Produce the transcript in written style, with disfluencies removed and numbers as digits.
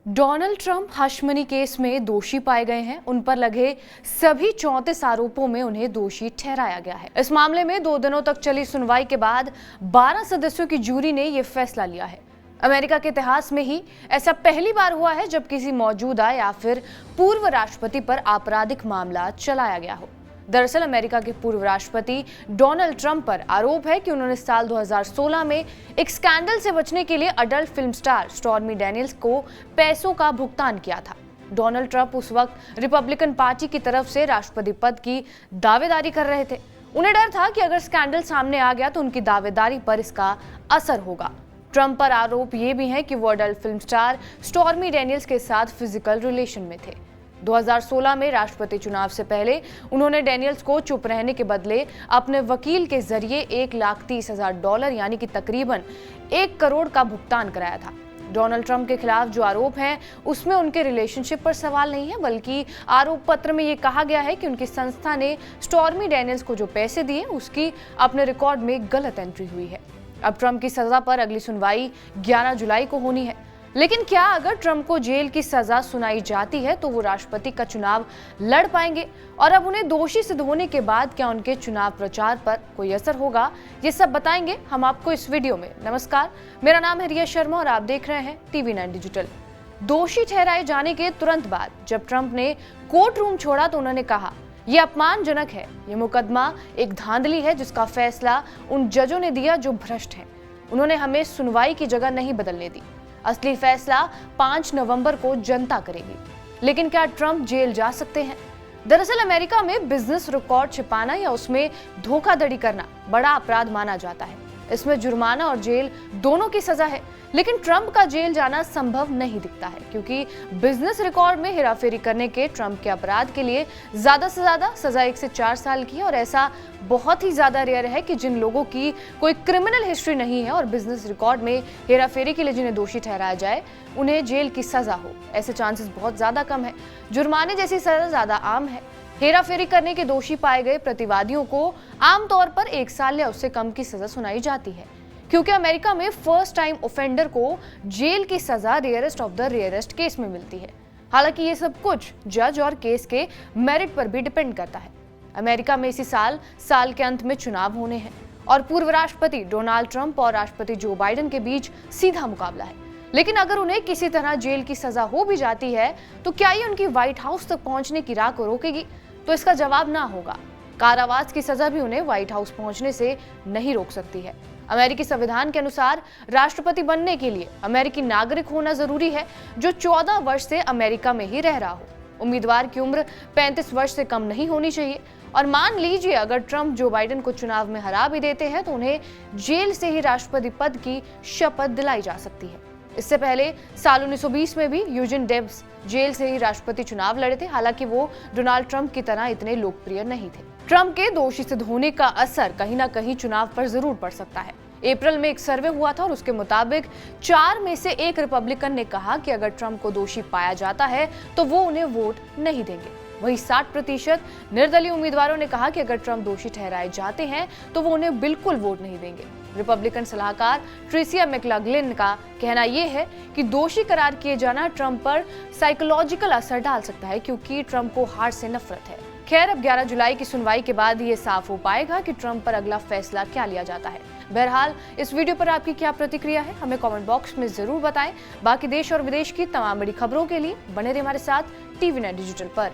Donald Trump hush money case में दोषी पाए गए हैं। उन पर लगे सभी 34 आरोपों में उन्हें दोषी ठहराया गया है। इस मामले में 2 दिनों तक चली सुनवाई के बाद 12 सदस्यों की जूरी ने यह फैसला लिया है। अमेरिका के इतिहास में ही ऐसा पहली बार हुआ है जब किसी मौजूदा या फिर पूर्व राष्ट्रपति पर आपराधिक मामला चलाया गया हो। दरअसल अमेरिका के पूर्व राष्ट्रपति डोनाल्ड ट्रंप पर आरोप है कि उन्होंने साल 2016 में एक स्कैंडल से बचने के लिए adult film star stormy Daniels को पैसों का भुगतान किया था। डोनाल्ड ट्रंप उस वक्त रिपब्लिकन पार्टी की तरफ से राष्ट्रपति पद की दावेदारी कर रहे थे। उन्हें डर था कि अगर स्कैंडल सामने आ गया तो उनकी दावेदारी पर इसका असर होगा। ट्रंप पर आरोप ये भी है कि वो adult film star stormy Daniels के साथ फिजिकल रिलेशन में थे। 2016 में राष्ट्रपति चुनाव से पहले उन्होंने डैनियल्स को चुप रहने के बदले अपने वकील के जरिए $1,30,000 यानी कि तकरीबन 1 करोड़ का भुगतान कराया था। डोनाल्ड ट्रंप के खिलाफ जो आरोप हैं उसमें उनके रिलेशनशिप पर सवाल नहीं है, बल्कि आरोप पत्र में ये कहा गया है कि उनकी संस्था ने स्टॉर्मी डैनियल्स को जो पैसे दिए उसकी अपने रिकॉर्ड में गलत एंट्री हुई है। अब ट्रंप की सजा पर अगली सुनवाई 11 जुलाई को होनी है। लेकिन क्या अगर ट्रंप को जेल की सजा सुनाई जाती है तो वो राष्ट्रपति का चुनाव लड़ पाएंगे? और अब उन्हें दोषी सिद्ध होने के बाद क्या उनके चुनाव प्रचार पर कोई असर होगा? ये सब बताएंगे हम आपको इस वीडियो में। नमस्कार, मेरा नाम है रिया शर्मा और आप देख रहे हैं TV9 डिजिटल। दोषी ठहराए जाने के तुरंत बाद जब ट्रंप ने कोर्ट रूम छोड़ा तो उन्होंने कहा, यह अपमानजनक है। यह मुकदमा एक धांधली है जिसका फैसला उन जजों ने दिया जो भ्रष्ट हैं। उन्होंने हमें सुनवाई की जगह नहीं बदलने दी। असली फैसला 5 नवंबर को जनता करेगी। लेकिन क्या ट्रंप जेल जा सकते हैं? दरअसल अमेरिका में बिजनेस रिकॉर्ड छिपाना या उसमें धोखाधड़ी करना बड़ा अपराध माना जाता है। इसमें जुर्माना और जेल दोनों की सजा है। लेकिन ट्रंप का जेल जाना संभव नहीं दिखता है, क्योंकि बिजनेस रिकॉर्ड में हेराफेरी करने के ट्रंप के अपराध के लिए ज्यादा से ज्यादा सजा 1 से 4 साल की है। और ऐसा बहुत ही ज्यादा रेयर है कि जिन लोगों की कोई क्रिमिनल हिस्ट्री नहीं है और बिजनेस रिकॉर्ड में हेराफेरी के लिए जिन्हें दोषी ठहराया जाए उन्हें जेल की सजा हो। ऐसे चांसेस बहुत ज्यादा कम है। जुर्माने जैसी सजा ज्यादा आम है। हेराफेरी करने के दोषी पाए गए प्रतिवादियों को आमतौर पर 1 साल या उससे कम की सजा सुनाई जाती है, क्योंकि अमेरिका में फर्स्ट टाइम ऑफेंडर को जेल की सजा rarest of the rarest case में मिलती है। हालांकि ये सब कुछ जज और केस के मेरिट पर भी डिपेंड करता है। अमेरिका में इसी साल के अंत में चुनाव होने हैं और पूर्व राष्ट्रपति डोनाल्ड ट्रंप और राष्ट्रपति जो बाइडेन के बीच सीधा मुकाबला है। लेकिन अगर उन्हें किसी तरह जेल की सजा हो भी जाती है तो क्या ये उनकी व्हाइट हाउस तक पहुंचने की राह को रोकेगी? तो इसका जवाब ना होगा। कारावास की सजा भी उन्हें व्हाइट हाउस पहुंचने से नहीं रोक सकती है। अमेरिकी संविधान के अनुसार राष्ट्रपति बनने के लिए अमेरिकी नागरिक होना जरूरी है जो 14 वर्ष से अमेरिका में ही रह रहा हो। उम्मीदवार की उम्र 35 वर्ष से कम नहीं होनी चाहिए। और मान लीजिए अगर ट्रंप जो बाइडेन को चुनाव में हरा भी देते हैं तो उन्हें जेल से ही राष्ट्रपति पद की शपथ दिलाई जा सकती है। इससे पहले साल 1920 में भी यूजिन डेब्स जेल से ही राष्ट्रपति चुनाव लड़े थे। हालांकि वो डोनाल्ड ट्रंप की तरह इतने लोकप्रिय नहीं थे। ट्रंप के दोषी सिद्ध होने का असर कहीं ना कहीं चुनाव पर जरूर पड़ सकता है। अप्रैल में एक सर्वे हुआ था और उसके मुताबिक 4 में से 1 रिपब्लिकन ने कहा कि अगर ट्रंप को दोषी पाया जाता है तो वो उन्हें वोट नहीं देंगे। वहीं 60% निर्दलीय उम्मीदवारों ने कहा कि अगर ट्रंप दोषी ठहराए जाते हैं तो वो उन्हें बिल्कुल वोट नहीं देंगे। रिपब्लिकन सलाहकार ट्रेसिया मैकलागलिन का कहना यह है कि दोषी करार किए जाना ट्रंप पर साइकोलॉजिकल असर डाल सकता है, क्योंकि ट्रंप को हार से नफरत है। खैर, अब 11 जुलाई की सुनवाई के बाद ये साफ हो पाएगा कि ट्रंप पर अगला फैसला क्या लिया जाता है। बहरहाल इस वीडियो पर आपकी क्या प्रतिक्रिया है हमें कमेंट बॉक्स में जरूर बताएं। बाकी देश और विदेश की तमाम बड़ी खबरों के लिए बने रहिए हमारे साथ TV9 डिजिटल पर।